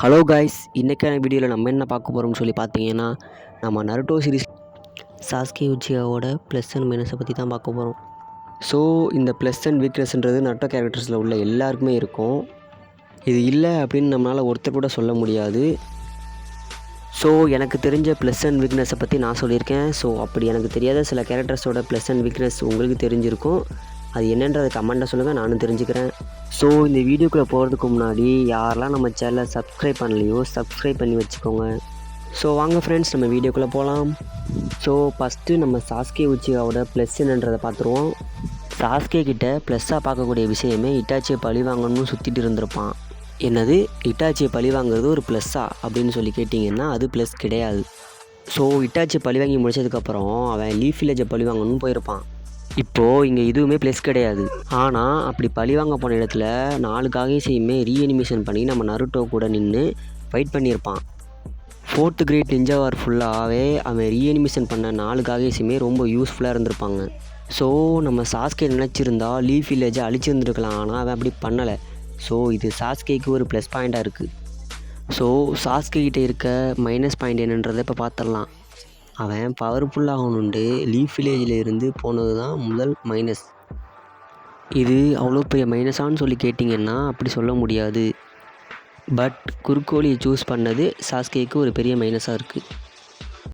Hello guys, இன்றைக்கான வீடியோவில் நம்ம என்ன பார்க்க போகிறோம்னு சொல்லி பார்த்தீங்கன்னா, நம்ம நருட்டோ சீரிஸ் சாஸ்கே உச்சியாவோட ப்ளஸ் அண்ட் மைனஸை பற்றி தான் பார்க்க போகிறோம். ஸோ இந்த ப்ளஸ் அண்ட் வீக்னஸ்ன்றது நருட்டோ கேரக்டர்ஸில் உள்ள எல்லாருக்குமே இருக்கும். இது இல்லை அப்படின்னு நம்மளால் ஒருத்தர் கூட சொல்ல முடியாது. ஸோ எனக்கு தெரிஞ்ச ப்ளஸ் அண்ட் வீக்னஸை பற்றி நான் சொல்லியிருக்கேன். ஸோ அப்படி எனக்கு தெரியாத சில கேரக்டர்ஸோட ப்ளஸ் அண்ட் வீக்னஸ் உங்களுக்கு தெரிஞ்சிருக்கும். அது என்னன்றதை கமெண்ட்டை சொல்லுங்கள், நானும் தெரிஞ்சுக்கிறேன். ஸோ இந்த வீடியோக்குள்ளே போகிறதுக்கு முன்னாடி யாரெல்லாம் நம்ம சேனலை சப்ஸ்கிரைப் பண்ணலையோ சப்ஸ்கிரைப் பண்ணி வச்சுக்கோங்க. ஸோ வாங்க ஃப்ரெண்ட்ஸ், நம்ம வீடியோக்குள்ளே போகலாம். ஸோ ஃபஸ்ட்டு நம்ம சாஸ்கே உச்சியாவோட ப்ளஸ் என்னன்றதை பார்த்துருவோம். சாஸ்கே கிட்ட ப்ளஸ்ஸாக பார்க்கக்கூடிய விஷயமே இட்டாச்சியை பழி வாங்கணும்னு சுற்றிட்டு இருந்திருப்பான். என்னது, இட்டாச்சியை பழி வாங்குறது ஒரு ப்ளஸ்ஸா அப்படின்னு சொல்லி கேட்டிங்கன்னா அது ப்ளஸ் கிடையாது. ஸோ இட்டாச்சியை பழி வாங்கி முடிச்சதுக்கப்புறம் அவன் லீஃப் வில்லேஜை பழி வாங்கணும்னு போயிருப்பான். இப்போது இங்கே எதுவுமே ப்ளஸ் கிடையாது. ஆனால் அப்படி பழி வாங்க போன இடத்துல 4 காகேசையுமே ரீஅனிமேஷன் பண்ணி நம்ம நருட்டோ கூட நின்று ஃபைட் பண்ணியிருப்பான். 4th கிரேட் நிஞ்சா வார் ஃபுல்லாகவே அவன் ரீஅனிமேஷன் பண்ண 4 காகேஸுமே ரொம்ப யூஸ்ஃபுல்லாக இருந்திருப்பாங்க. ஸோ நம்ம சாஸ்கே நினச்சிருந்தா லீஃப் வில்லேஜை அழிச்சிருந்துருக்கலாம், ஆனால் அவன் அப்படி பண்ணலை. ஸோ இது சாஸ்கேக்கு ஒரு ப்ளஸ் பாயிண்ட்டாக இருக்குது. ஸோ சாஸ்கே கிட்டே இருக்க மைனஸ் பாயிண்ட் என்னன்றதை இப்போ பார்த்துடலாம். அவன் பவர்ஃபுல்லாகணுன்ட்டு லீஃப் வில்லேஜில் இருந்து போனது தான் முதல் மைனஸ். இது அவ்வளோ பெரிய மைனஸான்னு சொல்லி கேட்டிங்கன்னா அப்படி சொல்ல முடியாது. பட் குறுக்கோலியை சூஸ் பண்ணது சாஸ்கேக்கு ஒரு பெரிய மைனஸாக இருக்குது.